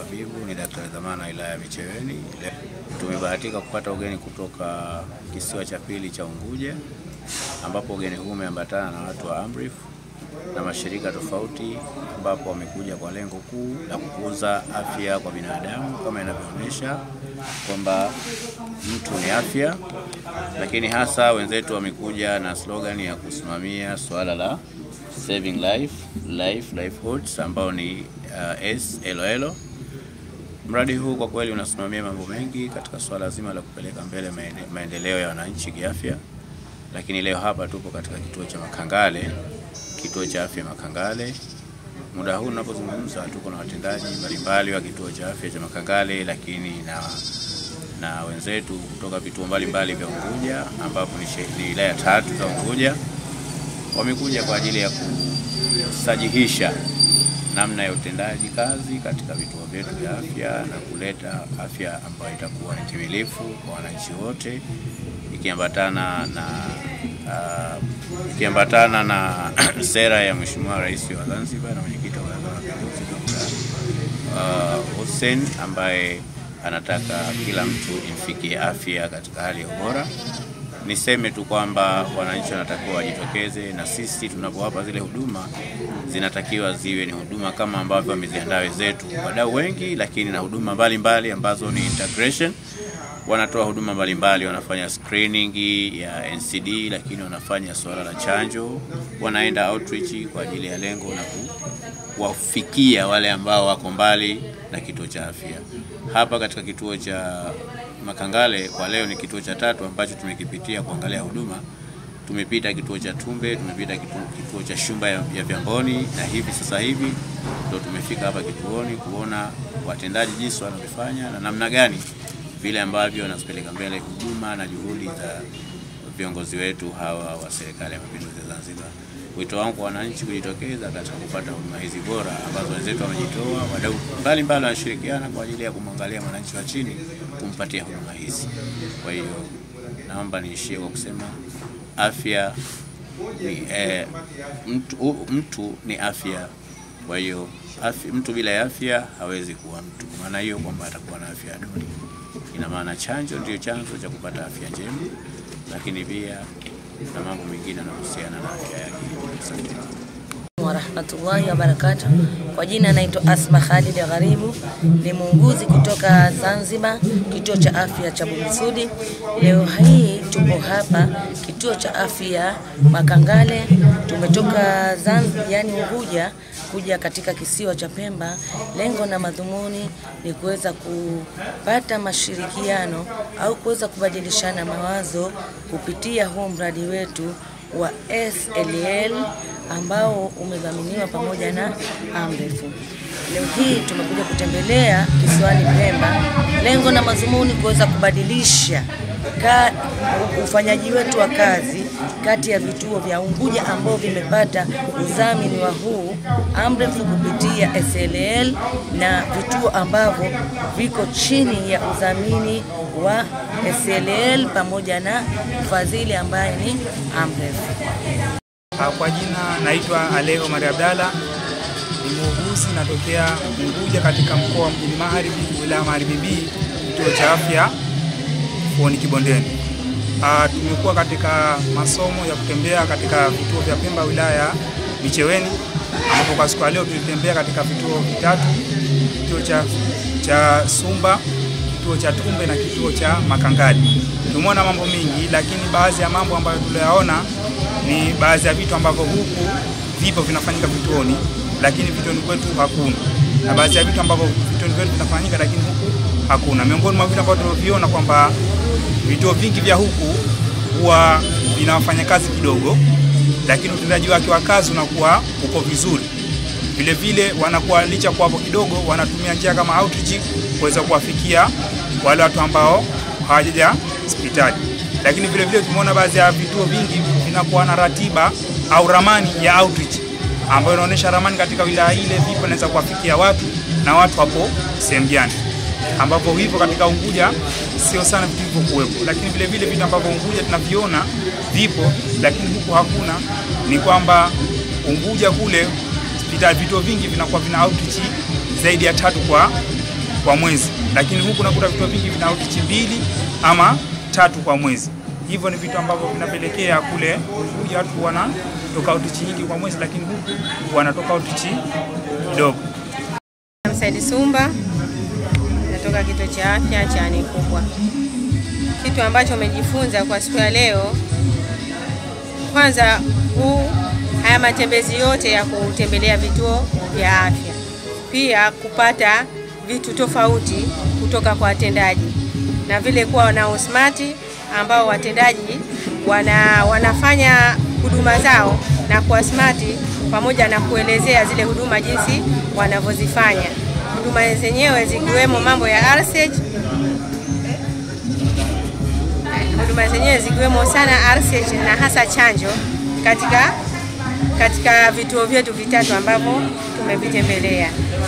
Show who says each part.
Speaker 1: Habibu, ni daktari dhamana wilaya ya Micheweni. Tumebahatika kupata ugeni kutoka kisiwa cha pili cha Unguja, ambapo ugeni huu umeambatana na watu wa Amref na mashirika tofauti, ambapo wamekuja kwa lengo kuu la kukuza afya kwa binadamu, kama inavyoonyesha kwamba mtu ni afya, lakini hasa wenzetu wamekuja na slogan ya kusimamia swala la saving livelihoods, ambao ni SLL. Mradi huu kwa kweli unasimamia mambo mengi katika swala zima la kupeleka mbele maendeleo ya wananchi kiafya. Lakini leo hapa tupo katika kituo cha Makangale, kituo cha afya Makangale. Muda huu tunapozungumza tuko na watendaji mbalimbali wa kituo cha afya cha Makangale, lakini na wenzetu kutoka vituo mbalimbali vya Unguja, ambapo ni wilaya 3 za Unguja. Wamekuja kwa ajili ya kusajihisha namna ya utendaji kazi katika vituo vyetu vya afya na kuleta afya ambayo itakuwa ni timilifu kwa wananchi wote, ikiambatana na sera ya Mheshimiwa Rais wa Zanzibar na mwenyekiti wa Baraza la Mapinduzi Dr. Hussein, ambaye anataka kila mtu imfikie afya katika hali ya ubora. Niseme tu kwamba wananchi wanatakiwa wajitokeze, na sisi tunapowapa zile huduma zinatakiwa ziwe ni huduma kama ambavyo wameziandaa wenzetu, wadau wengi, lakini na huduma mbalimbali ambazo ni integration. Wanatoa huduma mbalimbali, wanafanya screening ya NCD, lakini wanafanya swala la chanjo, wanaenda outreach kwa ajili ya lengo la kuwafikia wale ambao wako mbali na kituo cha afya. Hapa katika kituo cha Makangale kwa leo ni kituo cha 3 ambacho tumekipitia kuangalia huduma. Tumepita kituo cha Tumbe, tumepita kituo cha Shumba ya Vyamboni, na sasa hivi ndio tumefika hapa kituoni kuona watendaji jinsi wanavyofanya na namna gani vile ambavyo wanapeleka mbele huduma na juhudi za viongozi wetu hawa wa serikali ya Mapinduzi ya Zanzibar. Wito wangu kwa wananchi kujitokeza katika kupata huduma hizi bora ambazo wenzetu wamejitoa, wadau mbalimbali wanashirikiana kwa ajili ya kumwangalia mwananchi wa chini, kumpatia huduma hizi. Kwa hiyo naomba niishie kwa kusema afya ni mtu ni afya. Kwa hiyo mtu bila afya hawezi kuwa mtu. Maana hiyo kwamba atakuwa na afya duni. Ina maana chanjo ndio chanzo cha kupata afya njema, lakini pia na mambo mengine yanayohusiana na afya yake. Asante
Speaker 2: wa rahmatullahi wa barakatuh. Kwa jina naitwa Asma Khalid Gharibu, ni muuguzi kutoka Zanzibar, kituo cha afya cha Bumisudi. Leo hii tupo hapa kituo cha afya Makangale. Tumetoka Zanzibar, yani Unguja, kuja katika kisiwa cha Pemba. Lengo na madhumuni ni kuweza kupata mashirikiano au kuweza kubadilishana mawazo kupitia huu mradi wetu wa SLL ambao umedhaminiwa pamoja na Amref. Leo hii tumekuja kutembelea kisiwani Pemba. Lengo na madhumuni kuweza kubadilisha ufanyaji wetu wa kazi kati ya vituo vya Unguja ambao vimepata udhamini wa huu Amref kupitia SLL na vituo ambavyo viko chini ya udhamini wa SLL pamoja na mfadhili ambaye ni Amref.
Speaker 3: Kwa jina naitwa Ali Omar Abdalla, ni muuguzi natokea Unguja katika mkoa wa Mjini Magharibi, wilaya Magharibi B, kituo cha afya Fuoni Kibondeni. Tumekuwa katika masomo ya kutembea katika vituo vya Pemba wilaya ya Micheweni, ambapo kwa siku leo tulitembea katika vituo vitatu: kituo cha Sumba, kituo cha Tumbe na kituo cha Makangale. Tumeona mambo mengi, lakini baadhi ya mambo ambayo tuliyaona ni baadhi ya vitu ambavyo huku vipo vinafanyika vituoni, lakini vituoni kwetu hakuna, na baadhi ya vitu ambavyo vituoni kwetu vinafanyika lakini huku hakuna. Miongoni mwa vitu ambavyo tunaviona kwamba vituo vingi vya huku huwa vinafanya kazi kidogo, lakini utendaji wake wa kazi unakuwa uko vizuri. Vile vile wanakuwa licha kwa hapo kidogo, wanatumia njia kama outreach kuweza kuwafikia wale watu ambao hawajaja hospitali. Lakini vile vile tumeona baadhi ya vituo vingi vinakuwa na ratiba au ramani ya outreach ambayo inaonyesha ramani katika wilaya ile vipo naweza kuwafikia watu na watu hapo sehemu gani, ambapo hivyo katika Unguja sio sana vitu hivyo kuwepo. Lakini vile vile vitu ambavyo Unguja tunaviona vipo lakini huko hakuna ni kwamba Unguja kule hospitali vituo vingi vinakuwa vina outreach zaidi ya 3 kwa mwezi, lakini huku nakuta vituo vingi vina outreach 2 ama 3 kwa mwezi. Hivyo ni vitu ambavyo vinapelekea kule Unguja watu wanatoka outreach nyingi kwa mwezi, lakini huku wanatoka outreach kidogo.
Speaker 4: Said Sumba, natoka kituo cha afya cha Ani Kubwa. Kitu ambacho umejifunza kwa siku ya leo, kwanza haya matembezi yote ya kutembelea vituo vya afya, pia kupata vitu tofauti kutoka kwa watendaji, na vile kuwa na usmati ambao watendaji wanafanya huduma zao na kwa smati, pamoja na kuelezea zile huduma jinsi wanavyozifanya. Huduma zenyewe zikiwemo mambo ya RCH, huduma zenyewe zikiwemo sana RCH na hasa chanjo katika vituo vyetu vitatu ambavyo tumevitembelea.